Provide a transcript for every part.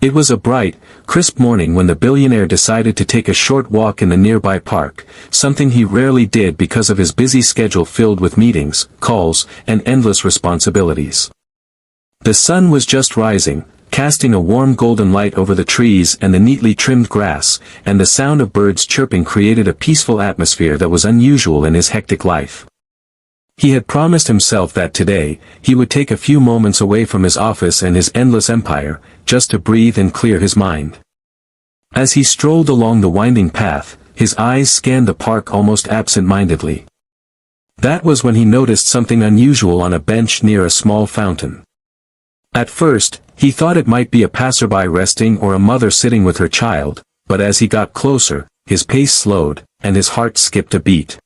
It was a bright, crisp morning when the billionaire decided to take a short walk in the nearby park, something he rarely did because of his busy schedule filled with meetings, calls, and endless responsibilities. The sun was just rising, casting a warm golden light over the trees and the neatly trimmed grass, and the sound of birds chirping created a peaceful atmosphere that was unusual in his hectic life. He had promised himself that today, he would take a few moments away from his office and his endless empire, just to breathe and clear his mind. As he strolled along the winding path, his eyes scanned the park almost absent-mindedly. That was when he noticed something unusual on a bench near a small fountain. At first, he thought it might be a passerby resting or a mother sitting with her child, but as he got closer, his pace slowed, and his heart skipped a beat.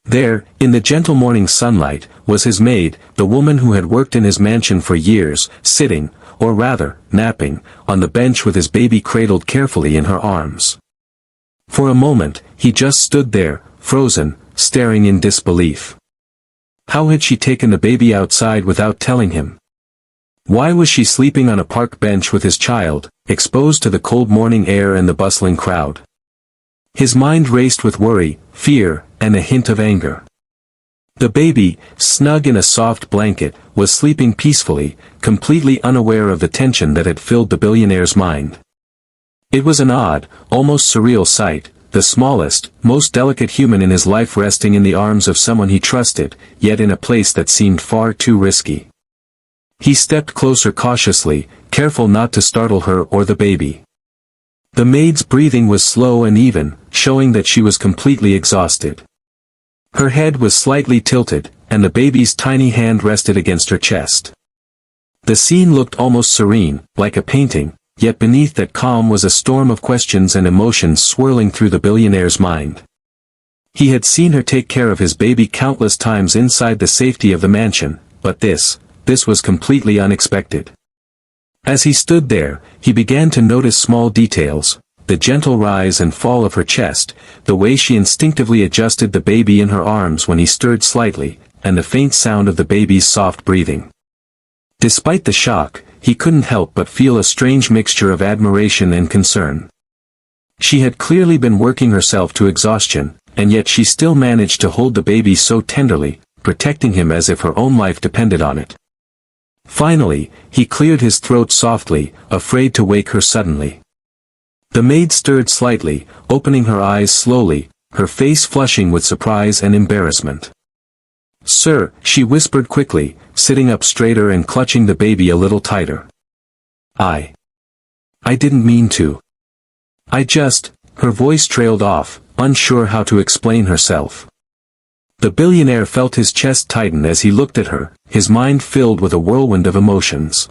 There, in the gentle morning sunlight, was his maid, the woman who had worked in his mansion for years, sitting, or rather, napping, on the bench with his baby cradled carefully in her arms. For a moment, he just stood there, frozen, staring in disbelief. How had she taken the baby outside without telling him? Why was she sleeping on a park bench with his child, exposed to the cold morning air and the bustling crowd? His mind raced with worry, fear, and a hint of anger. The baby, snug in a soft blanket, was sleeping peacefully, completely unaware of the tension that had filled the billionaire's mind. It was an odd, almost surreal sight, the smallest, most delicate human in his life resting in the arms of someone he trusted, yet in a place that seemed far too risky. He stepped closer cautiously, careful not to startle her or the baby. The maid's breathing was slow and even, showing that she was completely exhausted. Her head was slightly tilted, and the baby's tiny hand rested against her chest. The scene looked almost serene, like a painting, yet beneath that calm was a storm of questions and emotions swirling through the billionaire's mind. He had seen her take care of his baby countless times inside the safety of the mansion, but this was completely unexpected. As he stood there, he began to notice small details, the gentle rise and fall of her chest, the way she instinctively adjusted the baby in her arms when he stirred slightly, and the faint sound of the baby's soft breathing. Despite the shock, he couldn't help but feel a strange mixture of admiration and concern. She had clearly been working herself to exhaustion, and yet she still managed to hold the baby so tenderly, protecting him as if her own life depended on it. Finally, he cleared his throat softly, afraid to wake her suddenly. The maid stirred slightly, opening her eyes slowly, her face flushing with surprise and embarrassment. "Sir," she whispered quickly, sitting up straighter and clutching the baby a little tighter. I didn't mean to. Her voice trailed off, unsure how to explain herself. The billionaire felt his chest tighten as he looked at her, his mind filled with a whirlwind of emotions.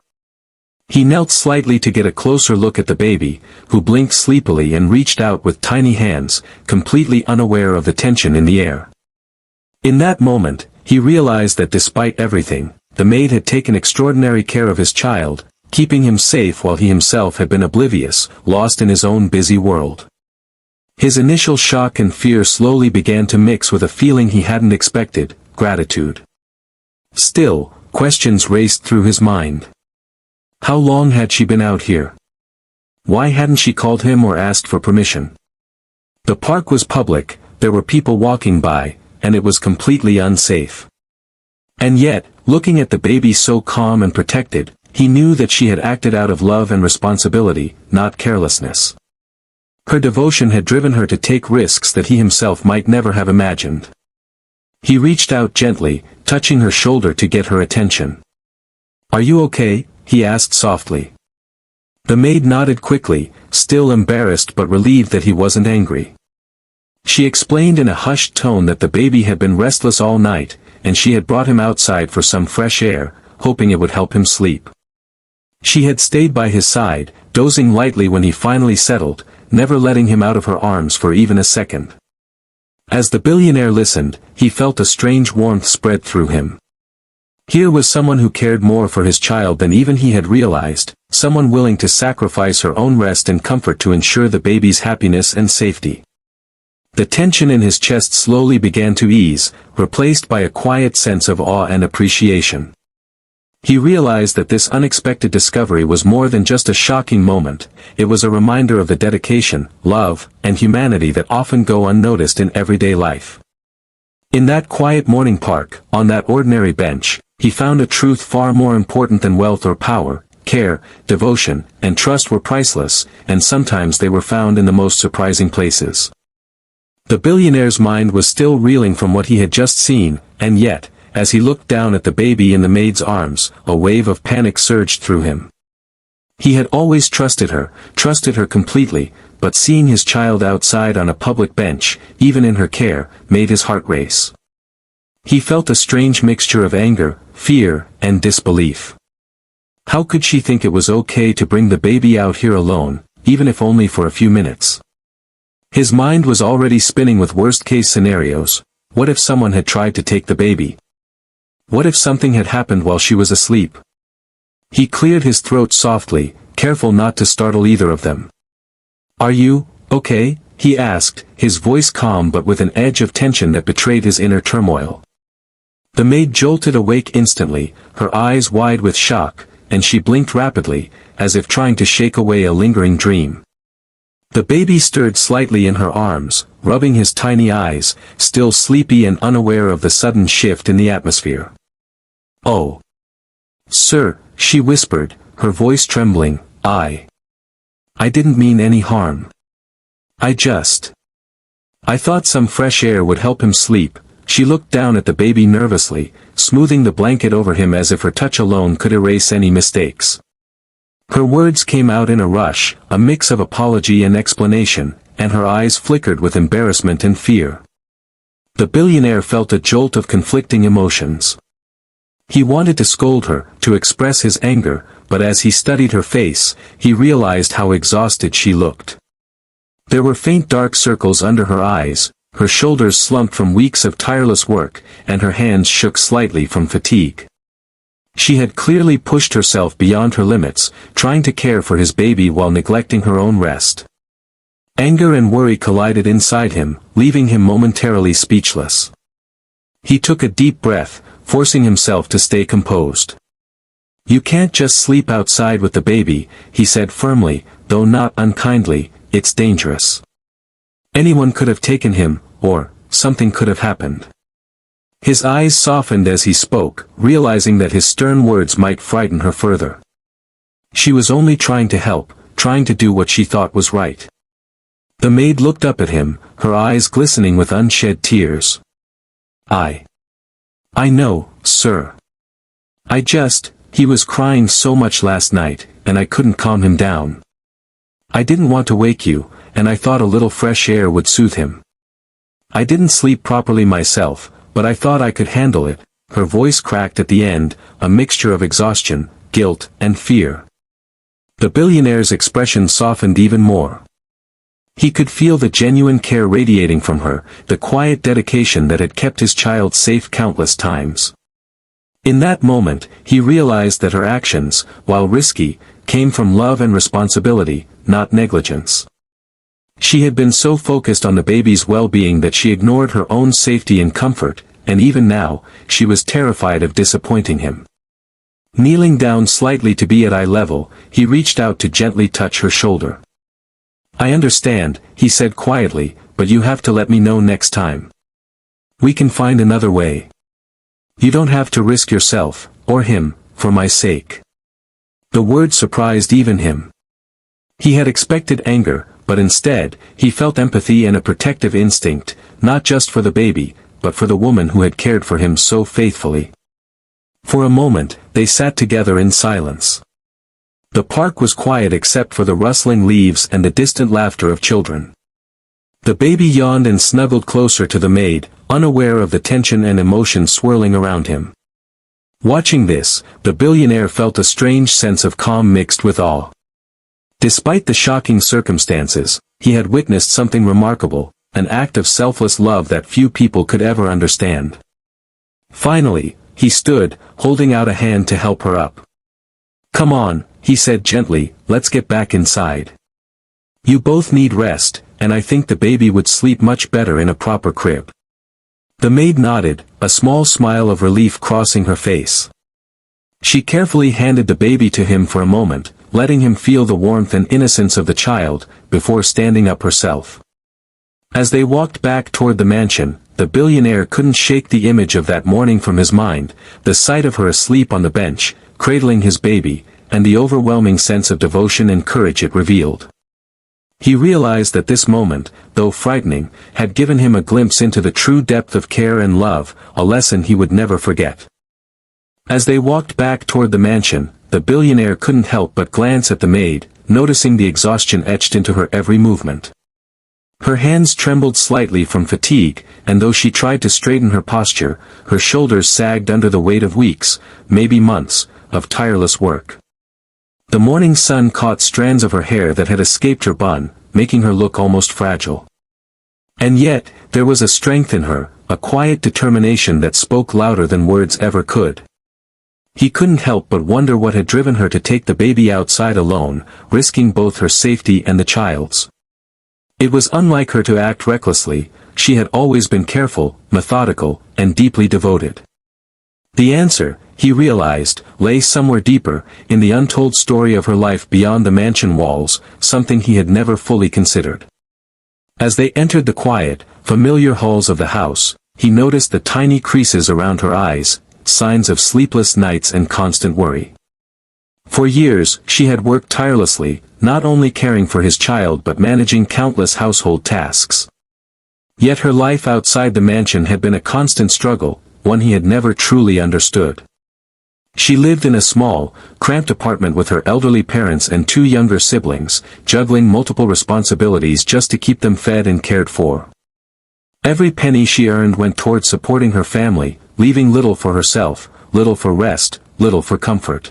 He knelt slightly to get a closer look at the baby, who blinked sleepily and reached out with tiny hands, completely unaware of the tension in the air. In that moment, he realized that despite everything, the maid had taken extraordinary care of his child, keeping him safe while he himself had been oblivious, lost in his own busy world. His initial shock and fear slowly began to mix with a feeling he hadn't expected, gratitude. Still, questions raced through his mind. How long had she been out here? Why hadn't she called him or asked for permission? The park was public, there were people walking by, and it was completely unsafe. And yet, looking at the baby so calm and protected, he knew that she had acted out of love and responsibility, not carelessness. Her devotion had driven her to take risks that he himself might never have imagined. He reached out gently, touching her shoulder to get her attention. "Are you okay?" he asked softly. The maid nodded quickly, still embarrassed but relieved that he wasn't angry. She explained in a hushed tone that the baby had been restless all night, and she had brought him outside for some fresh air, hoping it would help him sleep. She had stayed by his side, dozing lightly when he finally settled, never letting him out of her arms for even a second. As the billionaire listened, he felt a strange warmth spread through him. Here was someone who cared more for his child than even he had realized, someone willing to sacrifice her own rest and comfort to ensure the baby's happiness and safety. The tension in his chest slowly began to ease, replaced by a quiet sense of awe and appreciation. He realized that this unexpected discovery was more than just a shocking moment, it was a reminder of the dedication, love, and humanity that often go unnoticed in everyday life. In that quiet morning park, on that ordinary bench, he found a truth far more important than wealth or power. Care, devotion, and trust were priceless, and sometimes they were found in the most surprising places. The billionaire's mind was still reeling from what he had just seen, and yet, as he looked down at the baby in the maid's arms, a wave of panic surged through him. He had always trusted her completely, but seeing his child outside on a public bench, even in her care, made his heart race. He felt a strange mixture of anger, fear, and disbelief. How could she think it was okay to bring the baby out here alone, even if only for a few minutes? His mind was already spinning with worst-case scenarios. What if someone had tried to take the baby? What if something had happened while she was asleep? He cleared his throat softly, careful not to startle either of them. "Are you okay?" he asked, his voice calm but with an edge of tension that betrayed his inner turmoil. The maid jolted awake instantly, her eyes wide with shock, and she blinked rapidly, as if trying to shake away a lingering dream. The baby stirred slightly in her arms, rubbing his tiny eyes, still sleepy and unaware of the sudden shift in the atmosphere. "Oh, sir," she whispered, her voice trembling, I didn't mean any harm. I thought some fresh air would help him sleep." She looked down at the baby nervously, smoothing the blanket over him as if her touch alone could erase any mistakes. Her words came out in a rush, a mix of apology and explanation, and her eyes flickered with embarrassment and fear. The billionaire felt a jolt of conflicting emotions. He wanted to scold her, to express his anger, but as he studied her face, he realized how exhausted she looked. There were faint dark circles under her eyes, her shoulders slumped from weeks of tireless work, and her hands shook slightly from fatigue. She had clearly pushed herself beyond her limits, trying to care for his baby while neglecting her own rest. Anger and worry collided inside him, leaving him momentarily speechless. He took a deep breath, forcing himself to stay composed. "You can't just sleep outside with the baby," he said firmly, though not unkindly, "it's dangerous. Anyone could have taken him, or something could have happened." His eyes softened as he spoke, realizing that his stern words might frighten her further. She was only trying to help, trying to do what she thought was right. The maid looked up at him, her eyes glistening with unshed tears. I know, sir. He was crying so much last night, and I couldn't calm him down. I didn't want to wake you, and I thought a little fresh air would soothe him. I didn't sleep properly myself, but I thought I could handle it." Her voice cracked at the end, a mixture of exhaustion, guilt, and fear. The billionaire's expression softened even more. He could feel the genuine care radiating from her, the quiet dedication that had kept his child safe countless times. In that moment, he realized that her actions, while risky, came from love and responsibility, not negligence. She had been so focused on the baby's well-being that she ignored her own safety and comfort, and even now, she was terrified of disappointing him. Kneeling down slightly to be at eye level, he reached out to gently touch her shoulder. "I understand," he said quietly, "but you have to let me know next time. We can find another way. You don't have to risk yourself, or him, for my sake." The word surprised even him. He had expected anger, but instead, he felt empathy and a protective instinct, not just for the baby, but for the woman who had cared for him so faithfully. For a moment, they sat together in silence. The park was quiet except for the rustling leaves and the distant laughter of children. The baby yawned and snuggled closer to the maid, unaware of the tension and emotion swirling around him. Watching this, the billionaire felt a strange sense of calm mixed with awe. Despite the shocking circumstances, he had witnessed something remarkable, an act of selfless love that few people could ever understand. Finally, he stood, holding out a hand to help her up. "Come on," he said gently, "let's get back inside. You both need rest, and I think the baby would sleep much better in a proper crib." The maid nodded, a small smile of relief crossing her face. She carefully handed the baby to him for a moment, letting him feel the warmth and innocence of the child, before standing up herself. As they walked back toward the mansion, the billionaire couldn't shake the image of that morning from his mind, the sight of her asleep on the bench, cradling his baby, and the overwhelming sense of devotion and courage it revealed. He realized that this moment, though frightening, had given him a glimpse into the true depth of care and love, a lesson he would never forget. As they walked back toward the mansion, the billionaire couldn't help but glance at the maid, noticing the exhaustion etched into her every movement. Her hands trembled slightly from fatigue, and though she tried to straighten her posture, her shoulders sagged under the weight of weeks, maybe months, of tireless work. The morning sun caught strands of her hair that had escaped her bun, making her look almost fragile. And yet, there was a strength in her, a quiet determination that spoke louder than words ever could. He couldn't help but wonder what had driven her to take the baby outside alone, risking both her safety and the child's. It was unlike her to act recklessly. She had always been careful, methodical, and deeply devoted. The answer, he realized, lay somewhere deeper, in the untold story of her life beyond the mansion walls, something he had never fully considered. As they entered the quiet, familiar halls of the house, he noticed the tiny creases around her eyes, signs of sleepless nights and constant worry. For years, she had worked tirelessly, not only caring for his child but managing countless household tasks. Yet her life outside the mansion had been a constant struggle, one he had never truly understood. She lived in a small, cramped apartment with her elderly parents and two younger siblings, juggling multiple responsibilities just to keep them fed and cared for. Every penny she earned went toward supporting her family, leaving little for herself, little for rest, little for comfort.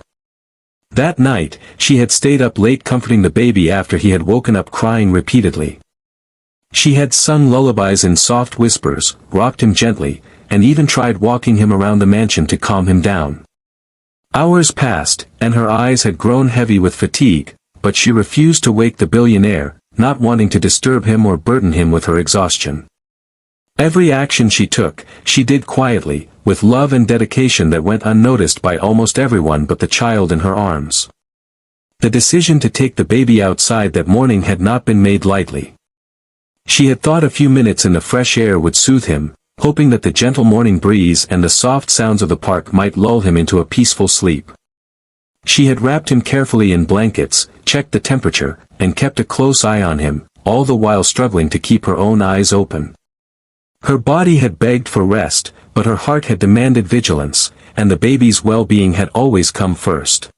That night, she had stayed up late comforting the baby after he had woken up crying repeatedly. She had sung lullabies in soft whispers, rocked him gently, and even tried walking him around the mansion to calm him down. Hours passed, and her eyes had grown heavy with fatigue, but she refused to wake the billionaire, not wanting to disturb him or burden him with her exhaustion. Every action she took, she did quietly, with love and dedication that went unnoticed by almost everyone but the child in her arms. The decision to take the baby outside that morning had not been made lightly. She had thought a few minutes in the fresh air would soothe him, hoping that the gentle morning breeze and the soft sounds of the park might lull him into a peaceful sleep. She had wrapped him carefully in blankets, checked the temperature, and kept a close eye on him, all the while struggling to keep her own eyes open. Her body had begged for rest, but her heart had demanded vigilance, and the baby's well-being had always come first.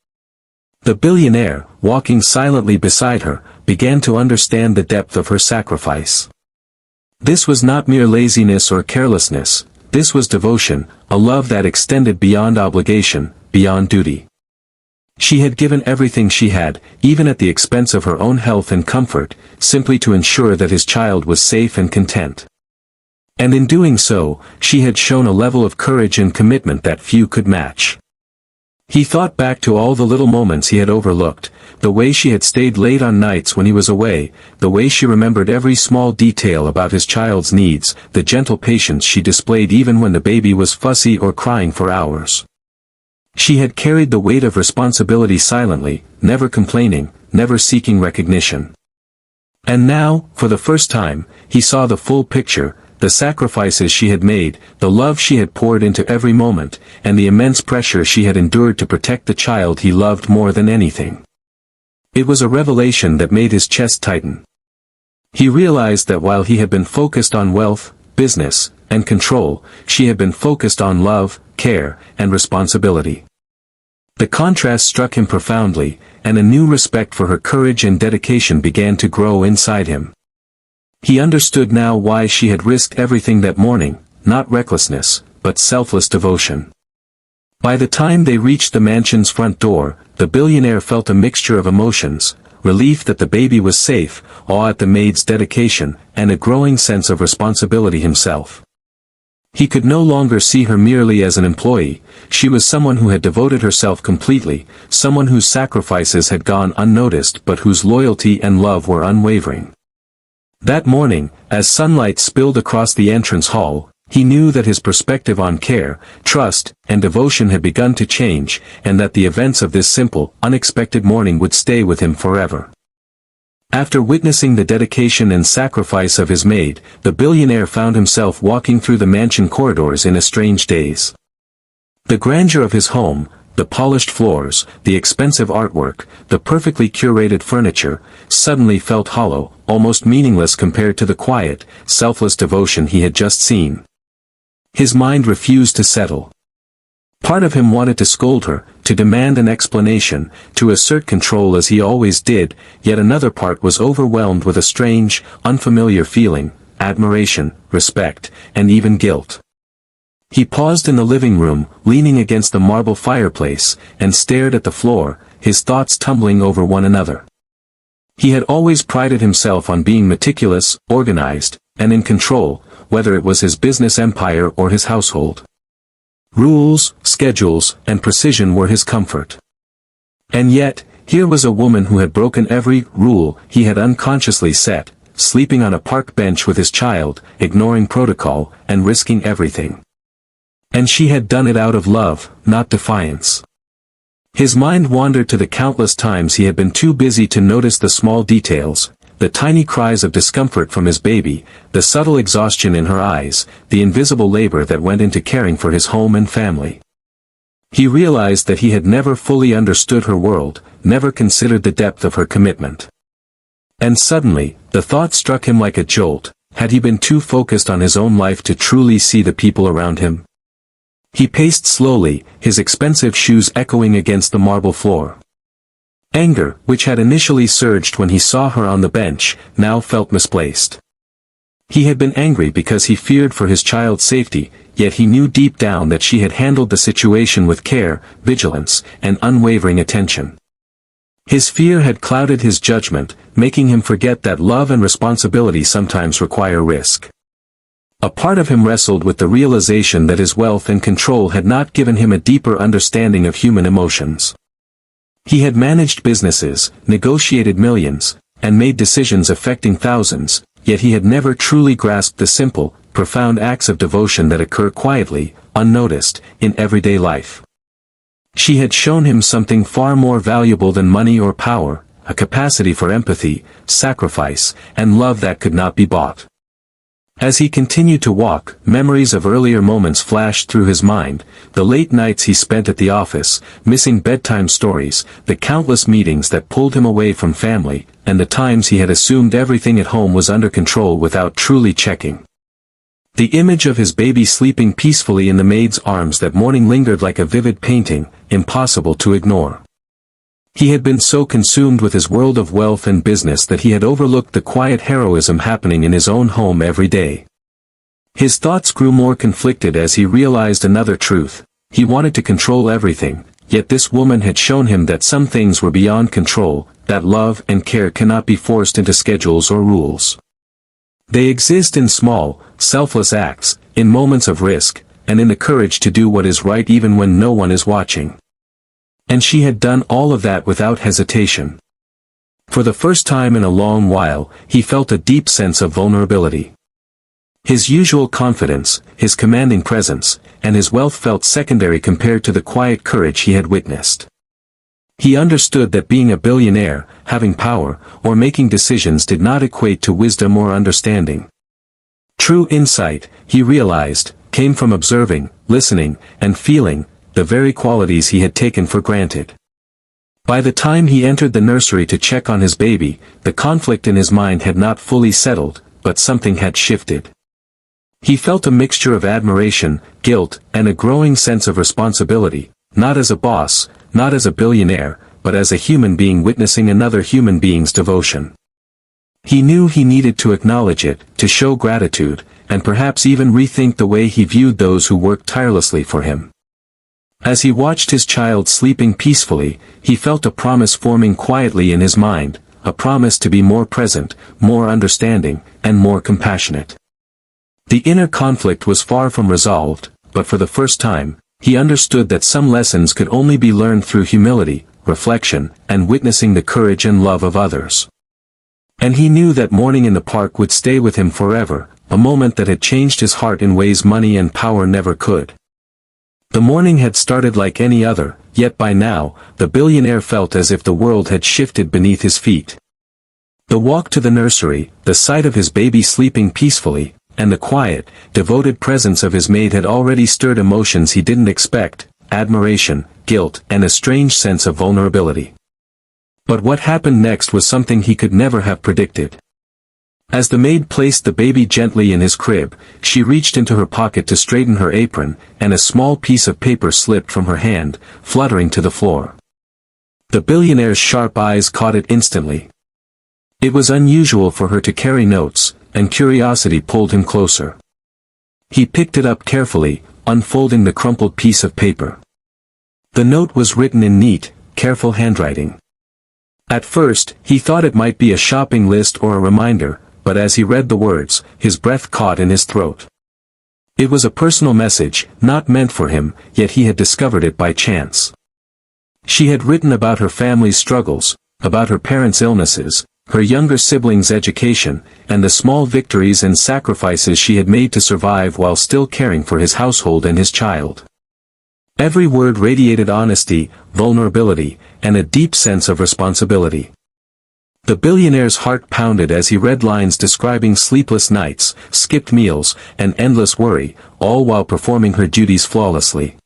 The billionaire, walking silently beside her, began to understand the depth of her sacrifice. This was not mere laziness or carelessness, this was devotion, a love that extended beyond obligation, beyond duty. She had given everything she had, even at the expense of her own health and comfort, simply to ensure that his child was safe and content. And in doing so, she had shown a level of courage and commitment that few could match. He thought back to all the little moments he had overlooked, the way she had stayed late on nights when he was away, the way she remembered every small detail about his child's needs, the gentle patience she displayed even when the baby was fussy or crying for hours. She had carried the weight of responsibility silently, never complaining, never seeking recognition. And now, for the first time, he saw the full picture, the sacrifices she had made, the love she had poured into every moment, and the immense pressure she had endured to protect the child he loved more than anything. It was a revelation that made his chest tighten. He realized that while he had been focused on wealth, business, and control, she had been focused on love, care, and responsibility. The contrast struck him profoundly, and a new respect for her courage and dedication began to grow inside him. He understood now why she had risked everything that morning, not recklessness, but selfless devotion. By the time they reached the mansion's front door, the billionaire felt a mixture of emotions, relief that the baby was safe, awe at the maid's dedication, and a growing sense of responsibility himself. He could no longer see her merely as an employee, she was someone who had devoted herself completely, someone whose sacrifices had gone unnoticed but whose loyalty and love were unwavering. That morning, as sunlight spilled across the entrance hall, he knew that his perspective on care, trust, and devotion had begun to change, and that the events of this simple, unexpected morning would stay with him forever. After witnessing the dedication and sacrifice of his maid, the billionaire found himself walking through the mansion corridors in a strange daze. The grandeur of his home, the polished floors, the expensive artwork, the perfectly curated furniture, suddenly felt hollow, almost meaningless compared to the quiet, selfless devotion he had just seen. His mind refused to settle. Part of him wanted to scold her, to demand an explanation, to assert control as he always did, yet another part was overwhelmed with a strange, unfamiliar feeling, admiration, respect, and even guilt. He paused in the living room, leaning against the marble fireplace, and stared at the floor, his thoughts tumbling over one another. He had always prided himself on being meticulous, organized, and in control, whether it was his business empire or his household. Rules, schedules, and precision were his comfort. And yet, here was a woman who had broken every rule he had unconsciously set, sleeping on a park bench with his child, ignoring protocol, and risking everything. And she had done it out of love, not defiance. His mind wandered to the countless times he had been too busy to notice the small details, the tiny cries of discomfort from his baby, the subtle exhaustion in her eyes, the invisible labor that went into caring for his home and family. He realized that he had never fully understood her world, never considered the depth of her commitment. And suddenly, the thought struck him like a jolt: had he been too focused on his own life to truly see the people around him? He paced slowly, his expensive shoes echoing against the marble floor. Anger, which had initially surged when he saw her on the bench, now felt misplaced. He had been angry because he feared for his child's safety, yet he knew deep down that she had handled the situation with care, vigilance, and unwavering attention. His fear had clouded his judgment, making him forget that love and responsibility sometimes require risk. A part of him wrestled with the realization that his wealth and control had not given him a deeper understanding of human emotions. He had managed businesses, negotiated millions, and made decisions affecting thousands, yet he had never truly grasped the simple, profound acts of devotion that occur quietly, unnoticed, in everyday life. She had shown him something far more valuable than money or power, a capacity for empathy, sacrifice, and love that could not be bought. As he continued to walk, memories of earlier moments flashed through his mind, the late nights he spent at the office, missing bedtime stories, the countless meetings that pulled him away from family, and the times he had assumed everything at home was under control without truly checking. The image of his baby sleeping peacefully in the maid's arms that morning lingered like a vivid painting, impossible to ignore. He had been so consumed with his world of wealth and business that he had overlooked the quiet heroism happening in his own home every day. His thoughts grew more conflicted as he realized another truth: he wanted to control everything, yet this woman had shown him that some things were beyond control, that love and care cannot be forced into schedules or rules. They exist in small, selfless acts, in moments of risk, and in the courage to do what is right even when no one is watching. And she had done all of that without hesitation. For the first time in a long while, he felt a deep sense of vulnerability. His usual confidence, his commanding presence, and his wealth felt secondary compared to the quiet courage he had witnessed. He understood that being a billionaire, having power, or making decisions did not equate to wisdom or understanding. True insight, he realized, came from observing, listening, and feeling, the very qualities he had taken for granted. By the time he entered the nursery to check on his baby, the conflict in his mind had not fully settled, but something had shifted. He felt a mixture of admiration, guilt, and a growing sense of responsibility, not as a boss, not as a billionaire, but as a human being witnessing another human being's devotion. He knew he needed to acknowledge it, to show gratitude, and perhaps even rethink the way he viewed those who worked tirelessly for him. As he watched his child sleeping peacefully, he felt a promise forming quietly in his mind, a promise to be more present, more understanding, and more compassionate. The inner conflict was far from resolved, but for the first time, he understood that some lessons could only be learned through humility, reflection, and witnessing the courage and love of others. And he knew that morning in the park would stay with him forever, a moment that had changed his heart in ways money and power never could. The morning had started like any other, yet by now, the billionaire felt as if the world had shifted beneath his feet. The walk to the nursery, the sight of his baby sleeping peacefully, and the quiet, devoted presence of his maid had already stirred emotions he didn't expect: admiration, guilt, and a strange sense of vulnerability. But what happened next was something he could never have predicted. As the maid placed the baby gently in his crib, she reached into her pocket to straighten her apron, and a small piece of paper slipped from her hand, fluttering to the floor. The billionaire's sharp eyes caught it instantly. It was unusual for her to carry notes, and curiosity pulled him closer. He picked it up carefully, unfolding the crumpled piece of paper. The note was written in neat, careful handwriting. At first, he thought it might be a shopping list or a reminder, but as he read the words, his breath caught in his throat. It was a personal message, not meant for him, yet he had discovered it by chance. She had written about her family's struggles, about her parents' illnesses, her younger siblings' education, and the small victories and sacrifices she had made to survive while still caring for his household and his child. Every word radiated honesty, vulnerability, and a deep sense of responsibility. The billionaire's heart pounded as he read lines describing sleepless nights, skipped meals, and endless worry, all while performing her duties flawlessly.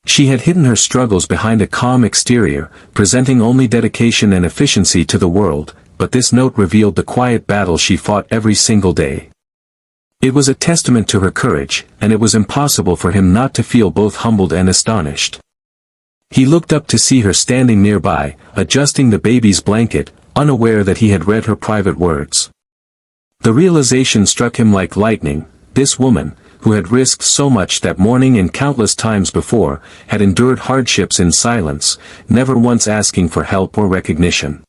She had hidden her struggles behind a calm exterior, presenting only dedication and efficiency to the world, but this note revealed the quiet battle she fought every single day. It was a testament to her courage, and it was impossible for him not to feel both humbled and astonished. He looked up to see her standing nearby, adjusting the baby's blanket, unaware that he had read her private words. The realization struck him like lightning: this woman, who had risked so much that morning and countless times before, had endured hardships in silence, never once asking for help or recognition.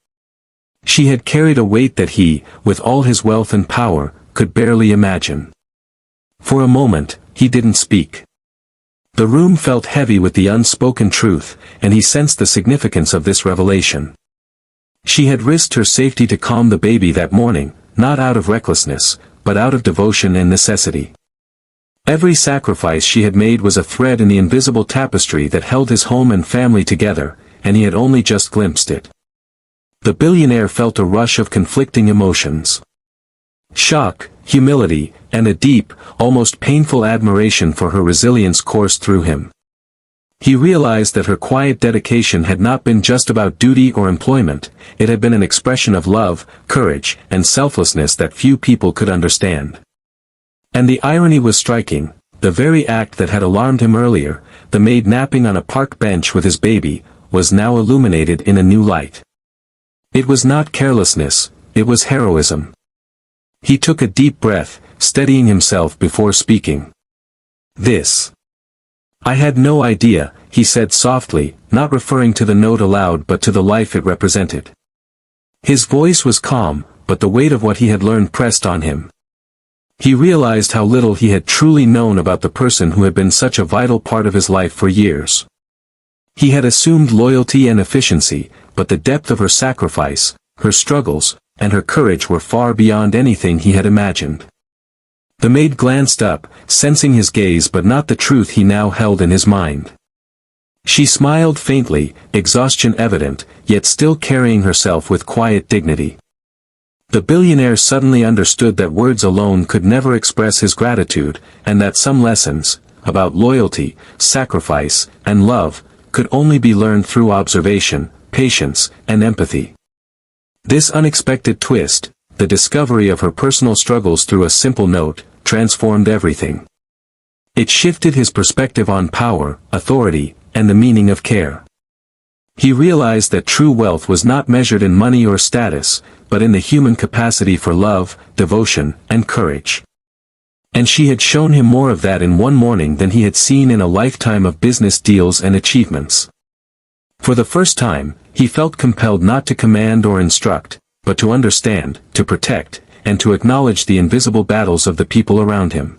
She had carried a weight that he, with all his wealth and power, could barely imagine. For a moment, he didn't speak. The room felt heavy with the unspoken truth, and he sensed the significance of this revelation. She had risked her safety to calm the baby that morning, not out of recklessness, but out of devotion and necessity. Every sacrifice she had made was a thread in the invisible tapestry that held his home and family together, and he had only just glimpsed it. The billionaire felt a rush of conflicting emotions. Shock, humility, and a deep, almost painful admiration for her resilience coursed through him. He realized that her quiet dedication had not been just about duty or employment, it had been an expression of love, courage, and selflessness that few people could understand. And the irony was striking: the very act that had alarmed him earlier, the maid napping on a park bench with his baby, was now illuminated in a new light. It was not carelessness, it was heroism. He took a deep breath, steadying himself before speaking. I had no idea," he said softly, not referring to the note aloud but to the life it represented. His voice was calm, but the weight of what he had learned pressed on him. He realized how little he had truly known about the person who had been such a vital part of his life for years. He had assumed loyalty and efficiency, but the depth of her sacrifice, her struggles, and her courage were far beyond anything he had imagined. The maid glanced up, sensing his gaze but not the truth he now held in his mind. She smiled faintly, exhaustion evident, yet still carrying herself with quiet dignity. The billionaire suddenly understood that words alone could never express his gratitude, and that some lessons, about loyalty, sacrifice, and love, could only be learned through observation, patience, and empathy. This unexpected twist, the discovery of her personal struggles through a simple note, transformed everything. It shifted his perspective on power, authority, and the meaning of care. He realized that true wealth was not measured in money or status, but in the human capacity for love, devotion, and courage. And she had shown him more of that in one morning than he had seen in a lifetime of business deals and achievements. For the first time, he felt compelled not to command or instruct, but to understand, to protect, and to acknowledge the invisible battles of the people around him.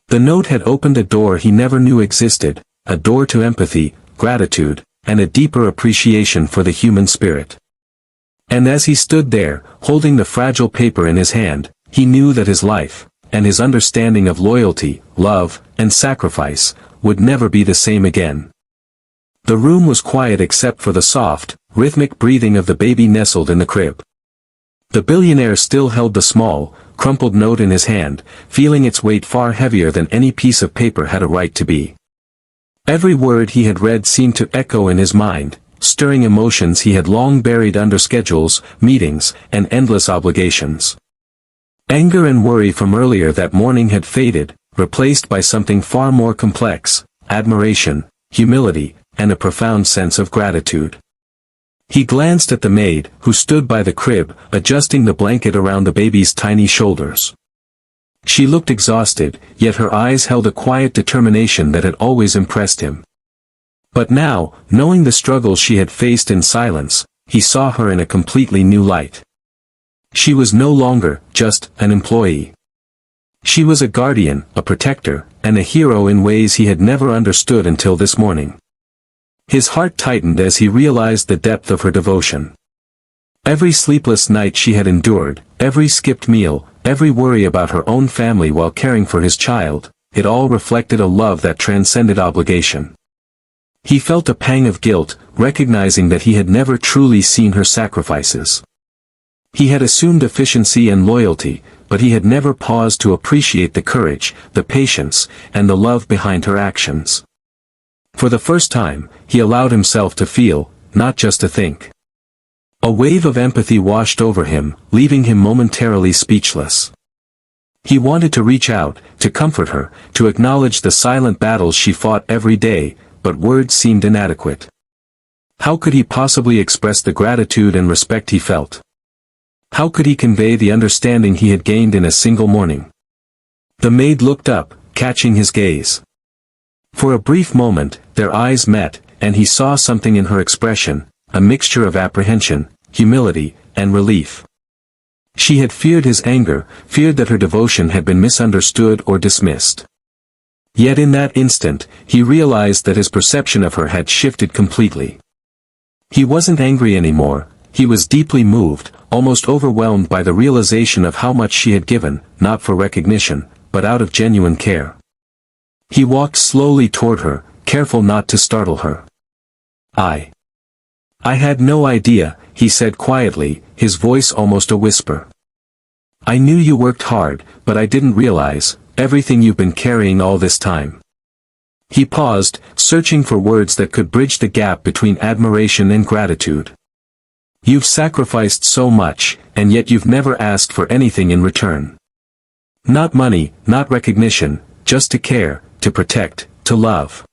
The note had opened a door he never knew existed, a door to empathy, gratitude, and a deeper appreciation for the human spirit. And as he stood there, holding the fragile paper in his hand, he knew that his life, and his understanding of loyalty, love, and sacrifice, would never be the same again. The room was quiet except for the soft, rhythmic breathing of the baby nestled in the crib. The billionaire still held the small, crumpled note in his hand, feeling its weight far heavier than any piece of paper had a right to be. Every word he had read seemed to echo in his mind, stirring emotions he had long buried under schedules, meetings, and endless obligations. Anger and worry from earlier that morning had faded, replaced by something far more complex: admiration, humility, and a profound sense of gratitude. He glanced at the maid, who stood by the crib, adjusting the blanket around the baby's tiny shoulders. She looked exhausted, yet her eyes held a quiet determination that had always impressed him. But now, knowing the struggles she had faced in silence, he saw her in a completely new light. She was no longer just an employee. She was a guardian, a protector, and a hero in ways he had never understood until this morning. His heart tightened as he realized the depth of her devotion. Every sleepless night she had endured, every skipped meal, every worry about her own family while caring for his child, it all reflected a love that transcended obligation. He felt a pang of guilt, recognizing that he had never truly seen her sacrifices. He had assumed efficiency and loyalty, but he had never paused to appreciate the courage, the patience, and the love behind her actions. For the first time, he allowed himself to feel, not just to think. A wave of empathy washed over him, leaving him momentarily speechless. He wanted to reach out, to comfort her, to acknowledge the silent battles she fought every day, but words seemed inadequate. How could he possibly express the gratitude and respect he felt? How could he convey the understanding he had gained in a single morning? The maid looked up, catching his gaze. For a brief moment, their eyes met, and he saw something in her expression, a mixture of apprehension, humility, and relief. She had feared his anger, feared that her devotion had been misunderstood or dismissed. Yet in that instant, he realized that his perception of her had shifted completely. He wasn't angry anymore, he was deeply moved, almost overwhelmed by the realization of how much she had given, not for recognition, but out of genuine care. He walked slowly toward her, careful not to startle her. I had no idea, he said quietly, his voice almost a whisper. I knew you worked hard, but I didn't realize everything you've been carrying all this time. He paused, searching for words that could bridge the gap between admiration and gratitude. You've sacrificed so much, and yet you've never asked for anything in return. Not money, not recognition, just to care, to protect, to love.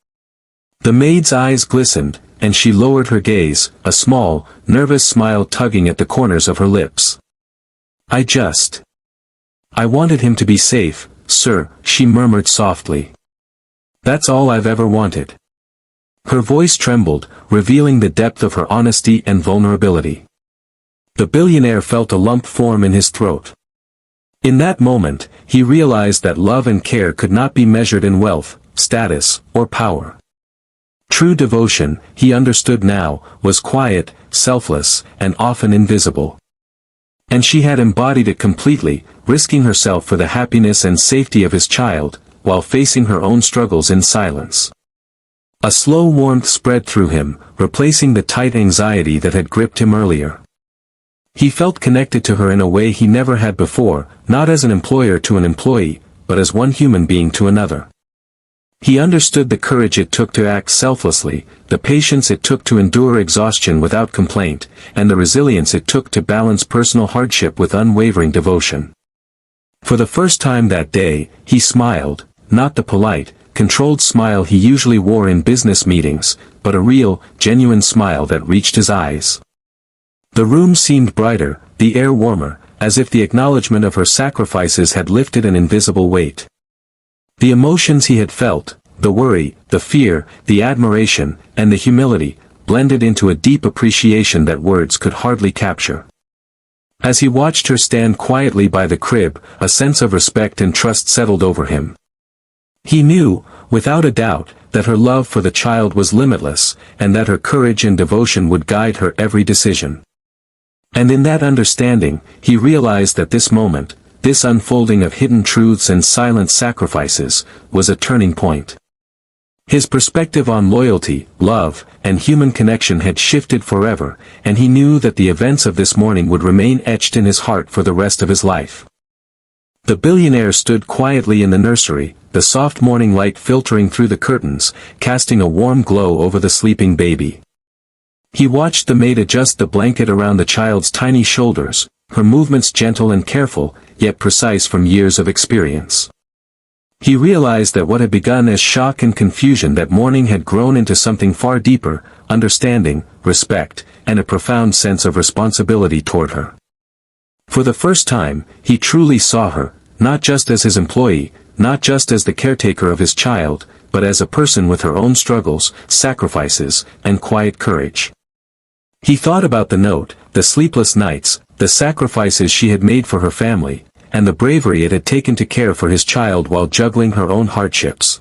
The maid's eyes glistened, and she lowered her gaze, a small, nervous smile tugging at the corners of her lips. I wanted him to be safe, sir, she murmured softly. That's all I've ever wanted. Her voice trembled, revealing the depth of her honesty and vulnerability. The billionaire felt a lump form in his throat. In that moment, he realized that love and care could not be measured in wealth, status, or power. True devotion, he understood now, was quiet, selfless, and often invisible. And she had embodied it completely, risking herself for the happiness and safety of his child, while facing her own struggles in silence. A slow warmth spread through him, replacing the tight anxiety that had gripped him earlier. He felt connected to her in a way he never had before, not as an employer to an employee, but as one human being to another. He understood the courage it took to act selflessly, the patience it took to endure exhaustion without complaint, and the resilience it took to balance personal hardship with unwavering devotion. For the first time that day, he smiled, not the polite, controlled smile he usually wore in business meetings, but a real, genuine smile that reached his eyes. The room seemed brighter, the air warmer, as if the acknowledgement of her sacrifices had lifted an invisible weight. The emotions he had felt, the worry, the fear, the admiration, and the humility, blended into a deep appreciation that words could hardly capture. As he watched her stand quietly by the crib, a sense of respect and trust settled over him. He knew, without a doubt, that her love for the child was limitless, and that her courage and devotion would guide her every decision. And in that understanding, he realized that this moment, this unfolding of hidden truths and silent sacrifices, was a turning point. His perspective on loyalty, love, and human connection had shifted forever, and he knew that the events of this morning would remain etched in his heart for the rest of his life. The billionaire stood quietly in the nursery, the soft morning light filtering through the curtains, casting a warm glow over the sleeping baby. He watched the maid adjust the blanket around the child's tiny shoulders, her movements gentle and careful, yet precise from years of experience. He realized that what had begun as shock and confusion that morning had grown into something far deeper, understanding, respect, and a profound sense of responsibility toward her. For the first time, he truly saw her, not just as his employee, not just as the caretaker of his child, but as a person with her own struggles, sacrifices, and quiet courage. He thought about the note, the sleepless nights, the sacrifices she had made for her family, and the bravery it had taken to care for his child while juggling her own hardships.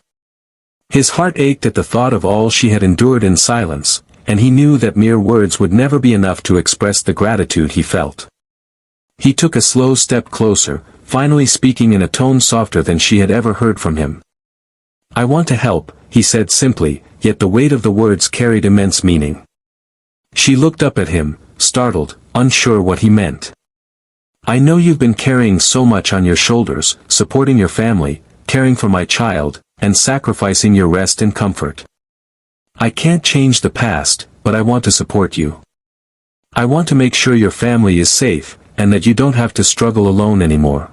His heart ached at the thought of all she had endured in silence, and he knew that mere words would never be enough to express the gratitude he felt. He took a slow step closer, finally speaking in a tone softer than she had ever heard from him. "I want to help," he said simply, yet the weight of the words carried immense meaning. She looked up at him, startled, unsure what he meant. "I know you've been carrying so much on your shoulders, supporting your family, caring for my child, and sacrificing your rest and comfort. I can't change the past, but I want to support you. I want to make sure your family is safe, and that you don't have to struggle alone anymore."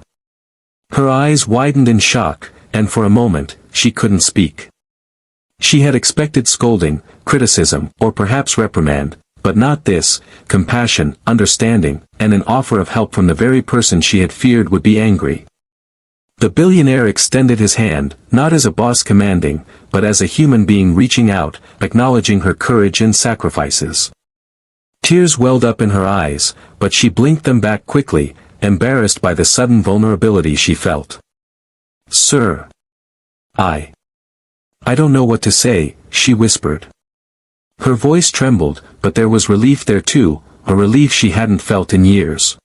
Her eyes widened in shock, and for a moment, she couldn't speak. She had expected scolding, criticism, or perhaps reprimand, but not this: compassion, understanding, and an offer of help from the very person she had feared would be angry. The billionaire extended his hand, not as a boss commanding, but as a human being reaching out, acknowledging her courage and sacrifices. Tears welled up in her eyes, but she blinked them back quickly, embarrassed by the sudden vulnerability she felt. "Sir. I don't know what to say," she whispered. Her voice trembled, but there was relief there too, a relief she hadn't felt in years.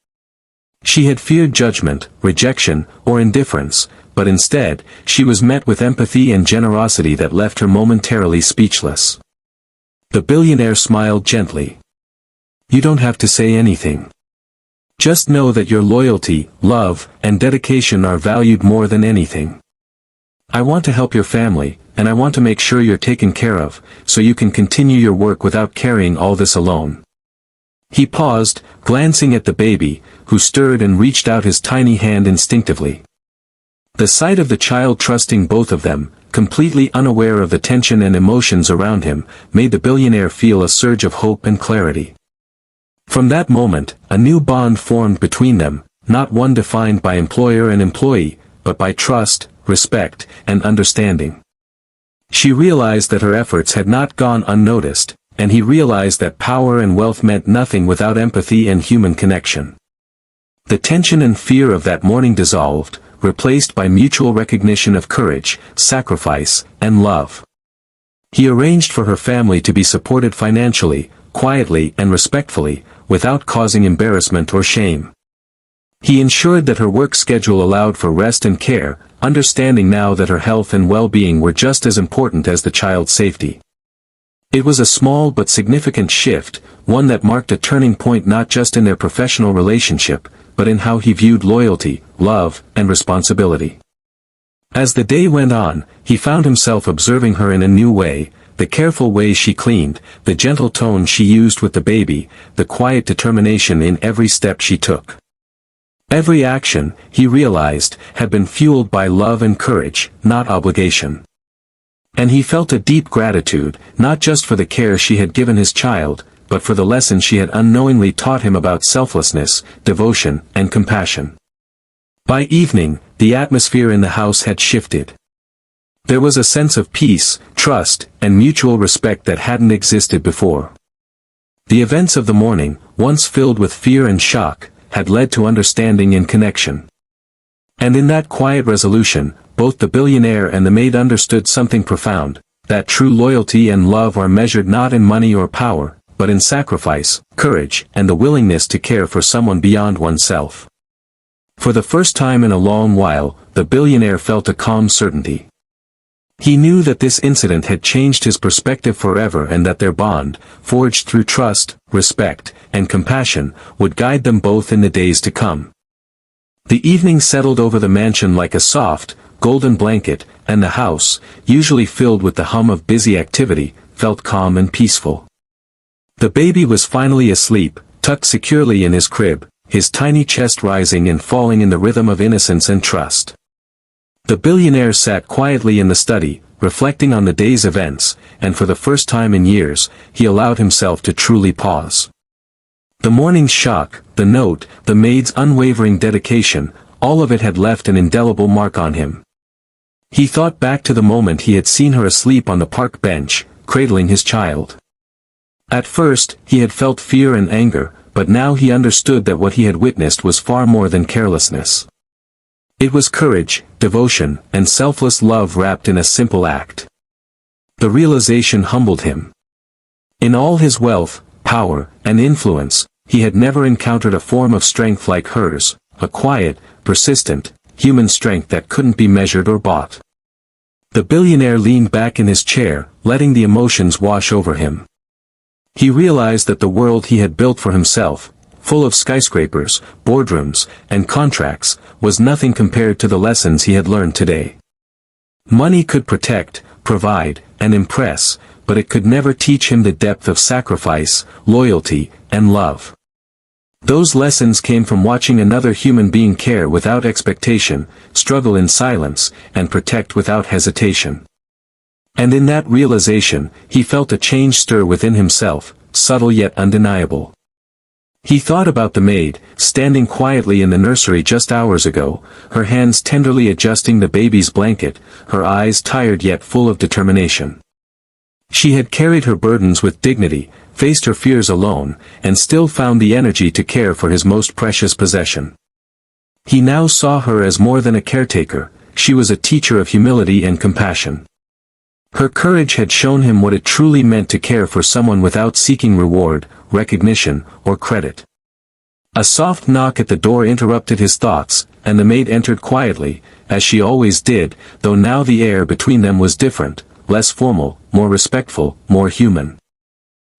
She had feared judgment, rejection, or indifference, but instead, she was met with empathy and generosity that left her momentarily speechless. The billionaire smiled gently. "You don't have to say anything. Just know that your loyalty, love, and dedication are valued more than anything. I want to help your family, and I want to make sure you're taken care of, so you can continue your work without carrying all this alone." He paused, glancing at the baby, who stirred and reached out his tiny hand instinctively. The sight of the child trusting both of them, completely unaware of the tension and emotions around him, made the billionaire feel a surge of hope and clarity. From that moment, a new bond formed between them, not one defined by employer and employee, but by trust, respect, and understanding. She realized that her efforts had not gone unnoticed, and he realized that power and wealth meant nothing without empathy and human connection. The tension and fear of that morning dissolved, replaced by mutual recognition of courage, sacrifice, and love. He arranged for her family to be supported financially, quietly and respectfully, without causing embarrassment or shame. He ensured that her work schedule allowed for rest and care, understanding now that her health and well-being were just as important as the child's safety. It was a small but significant shift, one that marked a turning point not just in their professional relationship, but in how he viewed loyalty, love, and responsibility. As the day went on, he found himself observing her in a new way, the careful way she cleaned, the gentle tone she used with the baby, the quiet determination in every step she took. Every action, he realized, had been fueled by love and courage, not obligation. And he felt a deep gratitude, not just for the care she had given his child, but for the lesson she had unknowingly taught him about selflessness, devotion, and compassion. By evening, the atmosphere in the house had shifted. There was a sense of peace, trust, and mutual respect that hadn't existed before. The events of the morning, once filled with fear and shock, had led to understanding and connection. And in that quiet resolution, both the billionaire and the maid understood something profound, that true loyalty and love are measured not in money or power, but in sacrifice, courage, and the willingness to care for someone beyond oneself. For the first time in a long while, the billionaire felt a calm certainty. He knew that this incident had changed his perspective forever and that their bond, forged through trust, respect, and compassion, would guide them both in the days to come. The evening settled over the mansion like a soft, golden blanket, and the house, usually filled with the hum of busy activity, felt calm and peaceful. The baby was finally asleep, tucked securely in his crib, his tiny chest rising and falling in the rhythm of innocence and trust. The billionaire sat quietly in the study, reflecting on the day's events, and for the first time in years, he allowed himself to truly pause. The morning's shock, the note, the maid's unwavering dedication, all of it had left an indelible mark on him. He thought back to the moment he had seen her asleep on the park bench, cradling his child. At first, he had felt fear and anger, but now he understood that what he had witnessed was far more than carelessness. It was courage, devotion, and selfless love wrapped in a simple act. The realization humbled him. In all his wealth, power, and influence, he had never encountered a form of strength like hers, a quiet, persistent, human strength that couldn't be measured or bought. The billionaire leaned back in his chair, letting the emotions wash over him. He realized that the world he had built for himself, full of skyscrapers, boardrooms, and contracts, was nothing compared to the lessons he had learned today. Money could protect, provide, and impress, but it could never teach him the depth of sacrifice, loyalty, and love. Those lessons came from watching another human being care without expectation, struggle in silence, and protect without hesitation. And in that realization, he felt a change stir within himself, subtle yet undeniable. He thought about the maid, standing quietly in the nursery just hours ago, her hands tenderly adjusting the baby's blanket, her eyes tired yet full of determination. She had carried her burdens with dignity, faced her fears alone, and still found the energy to care for his most precious possession. He now saw her as more than a caretaker, she was a teacher of humility and compassion. Her courage had shown him what it truly meant to care for someone without seeking reward, recognition, or credit. A soft knock at the door interrupted his thoughts, and the maid entered quietly, as she always did, though now the air between them was different, less formal, more respectful, more human.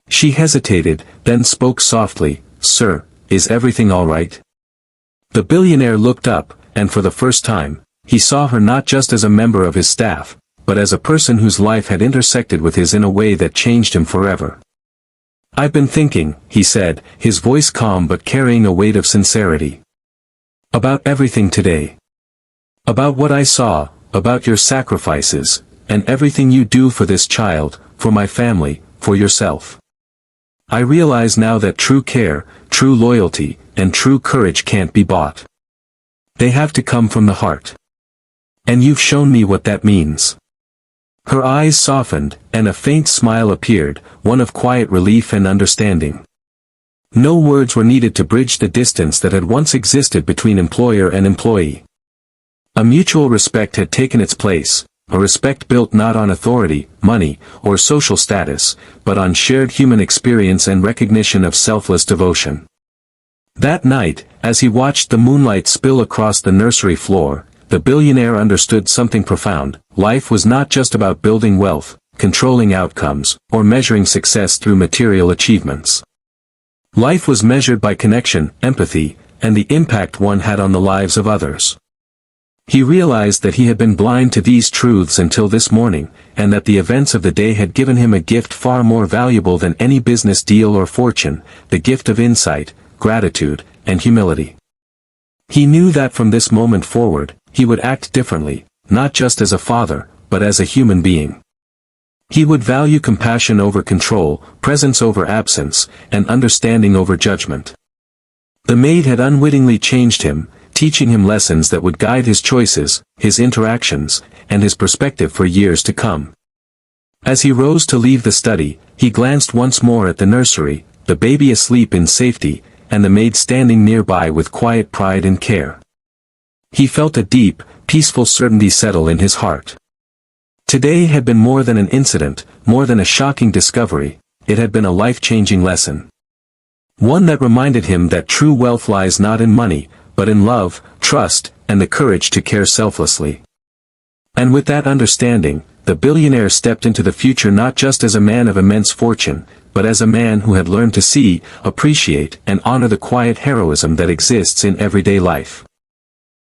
She hesitated, then spoke softly, "Sir, is everything all right?" The billionaire looked up, and for the first time, he saw her not just as a member of his staff, but as a person whose life had intersected with his in a way that changed him forever. "I've been thinking," he said, his voice calm but carrying a weight of sincerity. "About everything today. About what I saw, about your sacrifices, and everything you do for this child, for my family, for yourself. I realize now that true care, true loyalty, and true courage can't be bought. They have to come from the heart. And you've shown me what that means." Her eyes softened, and a faint smile appeared, one of quiet relief and understanding. No words were needed to bridge the distance that had once existed between employer and employee. A mutual respect had taken its place, a respect built not on authority, money, or social status, but on shared human experience and recognition of selfless devotion. That night, as he watched the moonlight spill across the nursery floor, the billionaire understood something profound. Life was not just about building wealth, controlling outcomes, or measuring success through material achievements. Life was measured by connection, empathy, and the impact one had on the lives of others. He realized that he had been blind to these truths until this morning, and that the events of the day had given him a gift far more valuable than any business deal or fortune, the gift of insight, gratitude, and humility. He knew that from this moment forward, he would act differently, not just as a father, but as a human being. He would value compassion over control, presence over absence, and understanding over judgment. The maid had unwittingly changed him, teaching him lessons that would guide his choices, his interactions, and his perspective for years to come. As he rose to leave the study, he glanced once more at the nursery, the baby asleep in safety, and the maid standing nearby with quiet pride and care. He felt a deep, peaceful certainty settle in his heart. Today had been more than an incident, more than a shocking discovery, it had been a life-changing lesson. One that reminded him that true wealth lies not in money, but in love, trust, and the courage to care selflessly. And with that understanding, the billionaire stepped into the future not just as a man of immense fortune, but as a man who had learned to see, appreciate, and honor the quiet heroism that exists in everyday life.